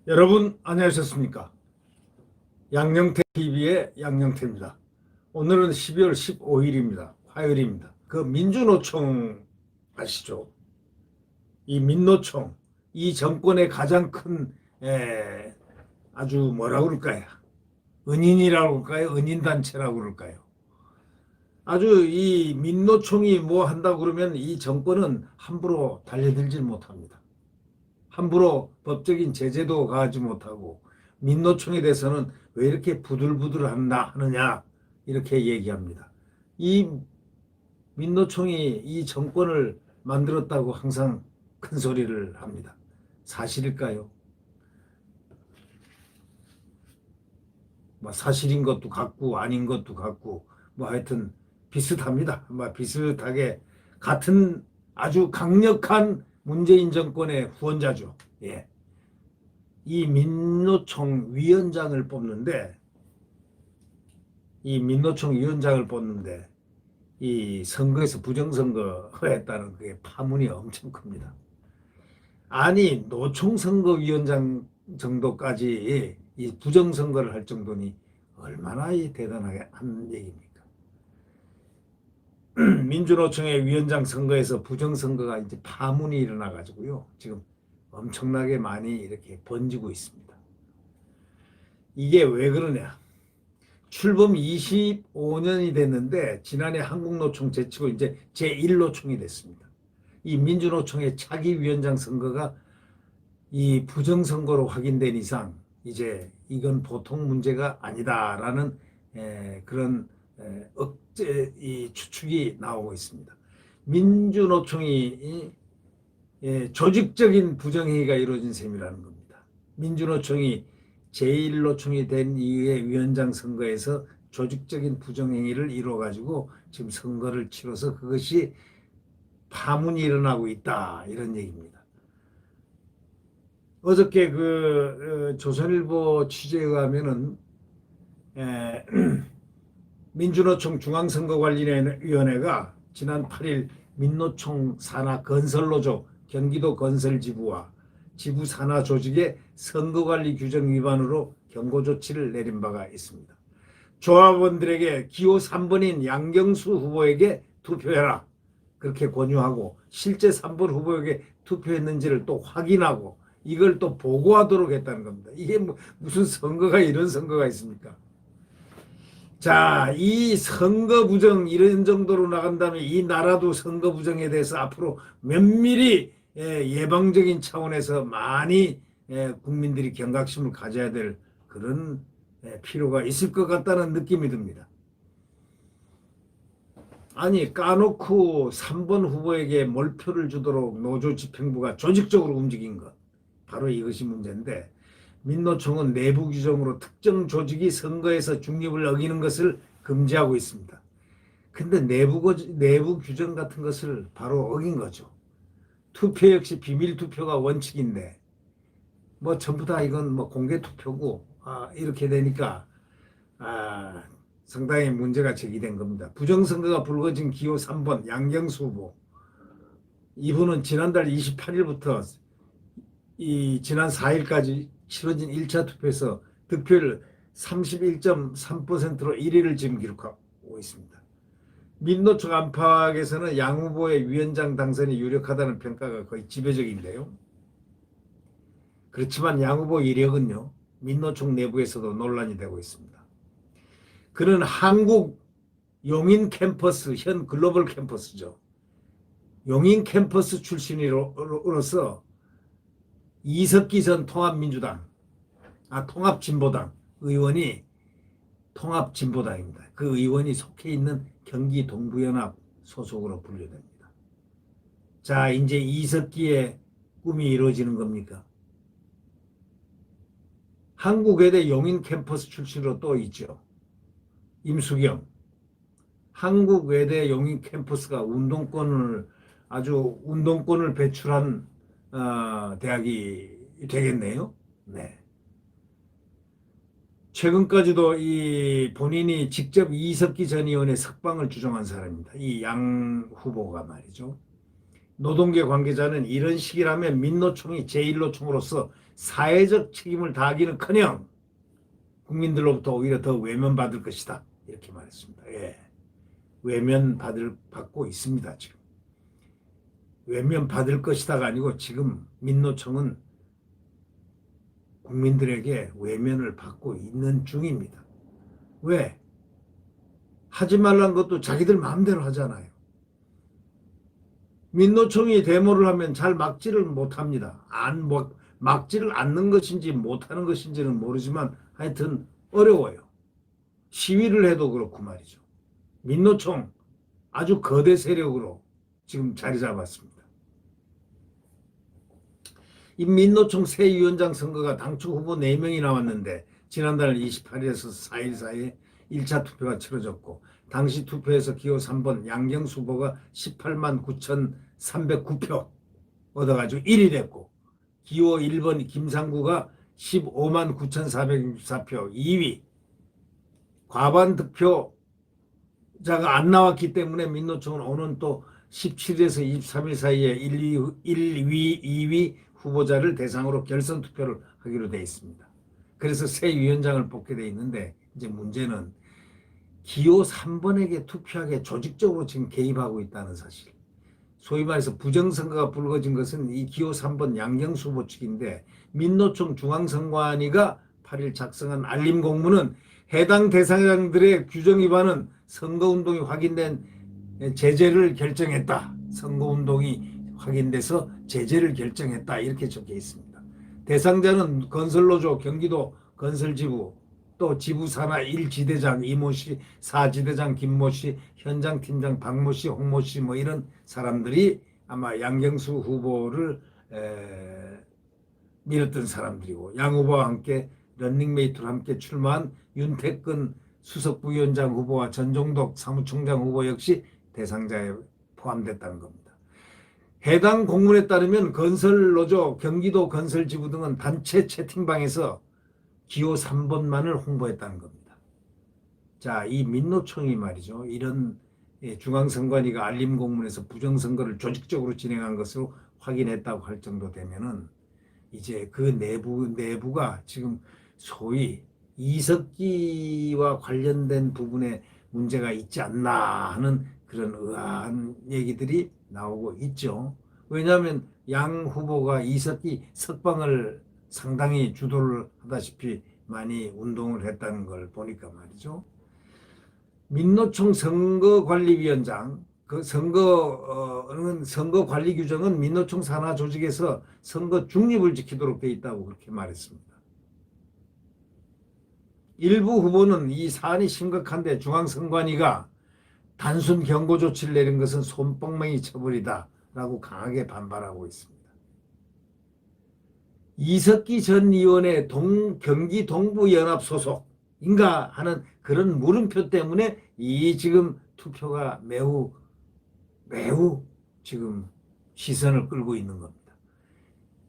여러분 안녕하셨습니까? 양영태 TV의 양영태입니다. 오늘은 12월 15일입니다. 화요일입니다. 그 민주노총 아시죠? 이 민노총, 이 정권의 가장 큰 아주 뭐라고 그럴까요? 은인이라고 그럴까요? 은인단체라고 그럴까요? 아주 이 민노총이 뭐 한다고 그러면 이 정권은 함부로 달려들질 못합니다. 함부로 법적인 제재도 가하지 못하고 민노총에 대해서는 왜 이렇게 부들부들 하느냐 이렇게 얘기합니다. 이 민노총이 이 정권을 만들었다고 항상 큰 소리를 합니다. 사실일까요? 뭐 사실인 것도 같고 아닌 것도 같고 뭐 하여튼 비슷합니다. 뭐 비슷하게 같은 아주 강력한 문재인 정권의 후원자죠. 예. 이 민노총 위원장을 뽑는데 이 민노총 위원장을 뽑는데 이 선거에서 부정선거 했다는 그게 파문이 엄청 큽니다. 아니 노총 선거위원장 정도까지 이 부정선거를 할 정도니 얼마나 대단하게 한 얘기입니까? 민주노총의 위원장 선거에서 부정선거가 이제 파문이 일어나 가지고요. 지금 엄청나게 많이 이렇게 번지고 있습니다. 이게 왜 그러냐? 출범 25년이 됐는데 지난해 한국노총 제치고 이제 제1노총이 됐습니다. 이 민주노총의 차기 위원장 선거가 이 부정선거로 확인된 이상 이제 이건 보통 문제가 아니다라는 그런 이 추측이 나오고 있습니다. 민주노총이 조직적인 부정행위가 이루어진 셈이라는 겁니다. 민주노총이 제1노총이 된 이후에 위원장 선거에서 조직적인 부정행위를 이루어가지고 지금 선거를 치러서 그것이 파문이 일어나고 있다 이런 얘기입니다. 어저께 그 조선일보 취재에 의하면은 민주노총 중앙선거관리위원회가 지난 8일 민노총 산하 건설노조 경기도 건설지부와 지부 산하 조직의 선거관리 규정 위반으로 경고 조치를 내린 바가 있습니다. 조합원들에게 기호 3번인 양경수 후보에게 투표해라 그렇게 권유하고 실제 3번 후보에게 투표했는지를 또 확인하고 이걸 또 보고하도록 했다는 겁니다. 이게 무슨 선거가 이런 선거가 있습니까? 자, 이 선거 부정 이런 정도로 나간다면 이 나라도 선거 부정에 대해서 앞으로 면밀히 예방적인 차원에서 많이 국민들이 경각심을 가져야 될 그런 필요가 있을 것 같다는 느낌이 듭니다. 아니 까놓고 3번 후보에게 몰표를 주도록 노조 집행부가 조직적으로 움직인 것 바로 이것이 문제인데 민노총은 내부 규정으로 특정 조직이 선거에서 중립을 어기는 것을 금지하고 있습니다. 근데 내부 규정 같은 것을 바로 어긴 거죠. 투표 역시 비밀 투표가 원칙인데 뭐 전부 다 이건 뭐 공개 투표고 이렇게 되니까 상당히 문제가 제기된 겁니다. 부정선거가 불거진 기호 3번 양경수 후보 이분은 지난달 28일부터 지난 4일까지 치러진 1차 투표에서 득표율 31.3%로 1위를 지금 기록하고 있습니다. 민노총 안팎에서는 양 후보의 위원장 당선이 유력하다는 평가가 거의 지배적인데요. 그렇지만 양 후보 이력은요. 민노총 내부에서도 논란이 되고 있습니다. 그는 한국 용인 캠퍼스 현 글로벌 캠퍼스죠. 용인 캠퍼스 출신으로서 이석기 전 통합민주당, 통합진보당 의원이 통합진보당입니다. 그 의원이 속해 있는 경기 동부연합 소속으로 분류됩니다. 자, 이제 이석기의 꿈이 이루어지는 겁니까? 한국외대 용인 캠퍼스 출신으로 또 있죠. 임수경. 한국외대 용인 캠퍼스가 운동권을 배출한 대학이 되겠네요. 네. 최근까지도 이 본인이 직접 이석기 전 의원의 석방을 주장한 사람입니다. 이 양 후보가 말이죠. 노동계 관계자는 이런 식이라면 민노총이 제1노총으로서 사회적 책임을 다하기는커녕 국민들로부터 오히려 더 외면받을 것이다. 이렇게 말했습니다. 예. 받고 있습니다. 지금. 외면받을 것이다가 아니고 지금 민노총은 국민들에게 외면을 받고 있는 중입니다. 왜? 하지 말라는 것도 자기들 마음대로 하잖아요. 민노총이 데모를 하면 잘 막지를 못합니다. 막지를 않는 것인지 못하는 것인지는 모르지만 하여튼 어려워요. 시위를 해도 그렇고 말이죠. 민노총 아주 거대 세력으로 지금 자리 잡았습니다. 이 민노총 새 위원장 선거가 당초 후보 4명이 나왔는데 지난달 28일에서 4일 사이에 1차 투표가 치러졌고 당시 투표에서 기호 3번 양경수 후보가 18만 9,309표 얻어가지고 1위 됐고 기호 1번 김상구가 15만 9,464표 2위. 과반 득표자가 안 나왔기 때문에 민노총은 오는 또 17일에서 23일 사이에 1위, 2위 후보자를 대상으로 결선 투표를 하기로 되어 있습니다. 그래서 새 위원장을 뽑게 되어 있는데 이제 문제는 기호 3번에게 투표하게 조직적으로 지금 개입하고 있다는 사실. 소위 말해서 부정선거가 불거진 것은 이 기호 3번 양경수 후보 측인데 민노총 중앙선관위가 8일 작성한 알림 공문은 해당 대상자들의 규정 위반은 선거운동이 확인된 제재를 결정했다. 선거운동이 확인돼서 제재를 결정했다. 이렇게 적혀 있습니다. 대상자는 건설노조, 경기도 건설지부, 또 지부 산하 1지대장 이모 씨, 4지대장 김모 씨, 현장 팀장 박모 씨, 홍모 씨 뭐 이런 사람들이 아마 양경수 후보를 밀었던 사람들이고 양 후보와 함께 런닝메이트로 함께 출마한 윤태근 수석부위원장 후보와 전종덕 사무총장 후보 역시 대상자에 포함됐다는 겁니다. 해당 공문에 따르면 건설노조, 경기도 건설지부 등은 단체 채팅방에서 기호 3번만을 홍보했다는 겁니다. 자, 이 민노총이 말이죠. 이런 중앙선관위가 알림 공문에서 부정선거를 조직적으로 진행한 것으로 확인했다고 할 정도 되면은 이제 그 내부가 지금 소위 이석기와 관련된 부분에 문제가 있지 않나 하는 그런 의아한 얘기들이 나오고 있죠. 왜냐하면 양 후보가 이석기 석방을 상당히 주도를 하다시피 많이 운동을 했다는 걸 보니까 말이죠. 민노총 선거관리위원장 그 선거 관리 규정은 민노총 산하 조직에서 선거 중립을 지키도록 되어 있다고 그렇게 말했습니다. 일부 후보는 이 사안이 심각한데 중앙선관위가 단순 경고 조치를 내린 것은 손방망이 처벌이다 라고 강하게 반발하고 있습니다. 이석기 전 의원의 경기 동부연합 소속인가 하는 그런 물음표 때문에 이 지금 투표가 매우 지금 시선을 끌고 있는 겁니다.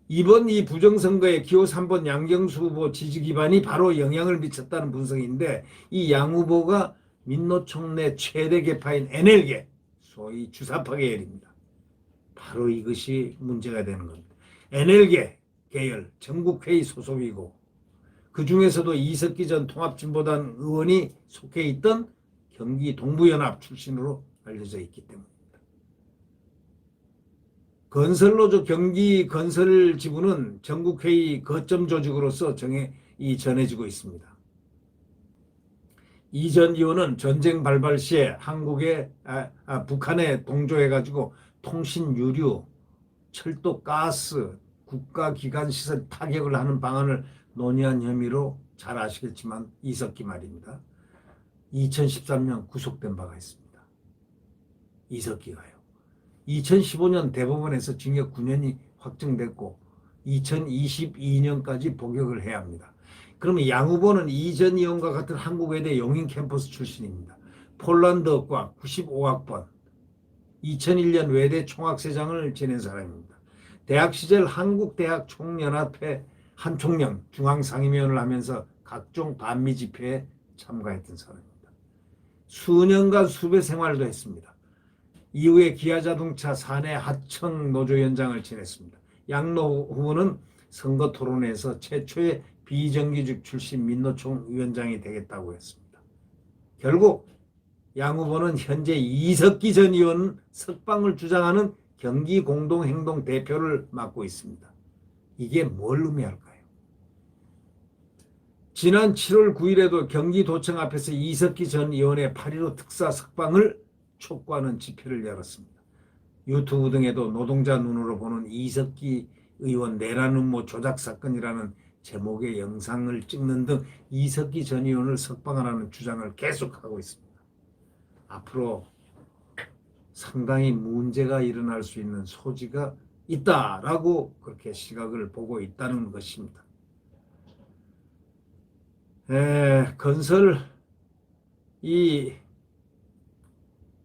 이번 이 부정선거에 기호 3번 양경수 후보 지지 기반이 바로 영향을 미쳤다는 분석인데 이 양 후보가 민노총 내 최대 계파인 NL계 소위 주사파 계열입니다. 바로 이것이 문제가 되는 겁니다. NL계 계열 전국회의 소속이고 그 중에서도 이석기 전 통합진보당 의원이 속해 있던 경기 동부연합 출신으로 알려져 있기 때문입니다. 건설노조 경기 건설지부는 전국회의 거점 조직으로서 전해지고 있습니다. 이 전 의원은 전쟁 발발 시에 북한에 동조해가지고 통신 유류, 철도, 가스, 국가기관 시설 타격을 하는 방안을 논의한 혐의로 잘 아시겠지만 이석기 말입니다. 2013년 구속된 바가 있습니다. 이석기가요. 2015년 대법원에서 징역 9년이 확정됐고 2022년까지 복역을 해야 합니다. 그러면 양 후보는 이전 의원과 같은 한국외대 용인 캠퍼스 출신입니다. 폴란드어과 95학번 2001년 외대 총학세장을 지낸 사람입니다. 대학 시절 한국대학 총연합회 한총령 중앙상임위원을 하면서 각종 반미 집회에 참가했던 사람입니다. 수년간 수배 생활도 했습니다. 이후에 기아자동차 사내 하청 노조위원장을 지냈습니다. 양로 후보는 선거 토론회에서 최초의 비정규직 출신 민노총 위원장이 되겠다고 했습니다. 결국 양 후보는 현재 이석기 전 의원 석방을 주장하는 경기공동행동 대표를 맡고 있습니다. 이게 뭘 의미할까요? 지난 7월 9일에도 경기도청 앞에서 이석기 전 의원의 8.15 특사 석방을 촉구하는 집회를 열었습니다. 유튜브 등에도 노동자 눈으로 보는 이석기 의원 내란 음모 조작 사건이라는 제목의 영상을 찍는 등 이석기 전 의원을 석방하라는 주장을 계속하고 있습니다. 앞으로 상당히 문제가 일어날 수 있는 소지가 있다라고 그렇게 시각을 보고 있다는 것입니다.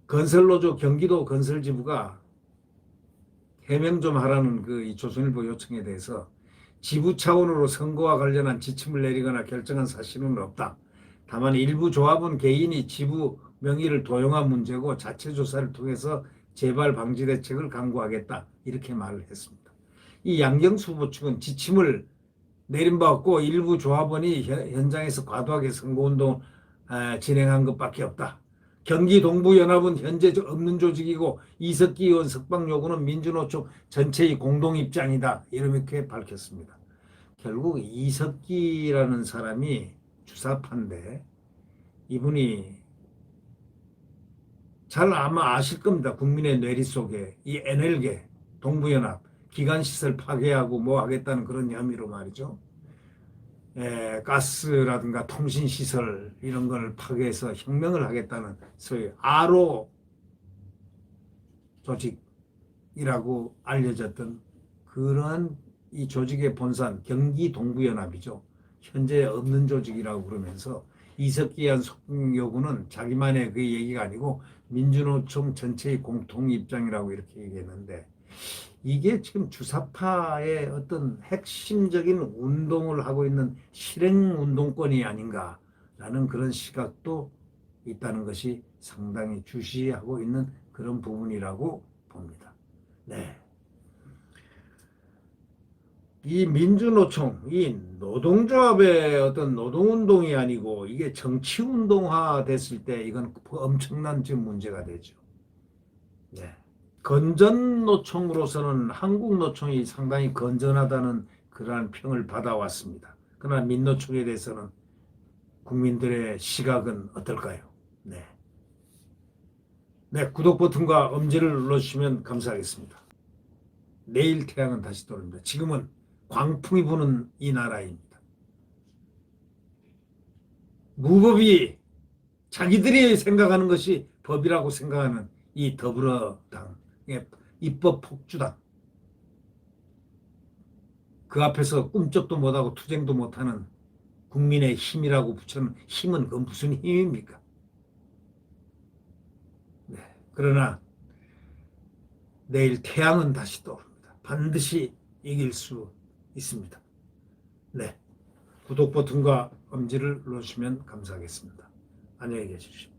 건설노조 경기도 건설지부가 해명 좀 하라는 이 조선일보 요청에 대해서 지부 차원으로 선거와 관련한 지침을 내리거나 결정한 사실은 없다. 다만 일부 조합원 개인이 지부 명의를 도용한 문제고 자체 조사를 통해서 재발 방지 대책을 강구하겠다. 이렇게 말을 했습니다. 이 양경수 후보 측은 지침을 내린 바 없고 일부 조합원이 현장에서 과도하게 선거운동을 진행한 것밖에 없다. 경기동부연합은 현재 없는 조직이고 이석기 의원 석방 요구는 민주노총 전체의 공동 입장이다. 이렇게 밝혔습니다. 결국 이석기라는 사람이 주사파인데 이분이 잘 아마 아실 겁니다. 국민의 뇌리 속에 이 NL계, 동부연합, 기관시설 파괴하고 뭐 하겠다는 그런 혐의로 말이죠. 가스라든가 통신시설 이런 걸 파괴해서 혁명을 하겠다는 소위 아로 조직이라고 알려졌던 그러한 이 조직의 본산 경기동부연합이죠. 현재 없는 조직이라고 그러면서 이석기한 석방 요구는 자기만의 그 얘기가 아니고 민주노총 전체의 공통 입장이라고 이렇게 얘기했는데 이게 지금 주사파의 어떤 핵심적인 운동을 하고 있는 실행운동권이 아닌가라는 그런 시각도 있다는 것이 상당히 주시하고 있는 그런 부분이라고 봅니다. 네. 이 민주노총, 이 노동조합의 어떤 노동운동이 아니고 이게 정치운동화 됐을 때 이건 엄청난 지금 문제가 되죠. 네. 건전노총으로서는 한국노총이 상당히 건전하다는 그러한 평을 받아왔습니다. 그러나 민노총에 대해서는 국민들의 시각은 어떨까요? 네. 네, 구독 버튼과 엄지를 눌러주시면 감사하겠습니다. 내일 태양은 다시 떠오릅니다. 지금은 광풍이 부는 이 나라입니다. 무법이 자기들이 생각하는 것이 법이라고 생각하는 이 더불어당 입법 폭주당 그 앞에서 꿈쩍도 못하고 투쟁도 못하는 국민의 힘이라고 붙여놓은 힘은 그건 무슨 힘입니까? 네. 그러나 내일 태양은 다시 떠오릅니다. 반드시 이길 수 있습니다. 네. 구독 버튼과 엄지를 눌러주시면 감사하겠습니다. 안녕히 계십시오.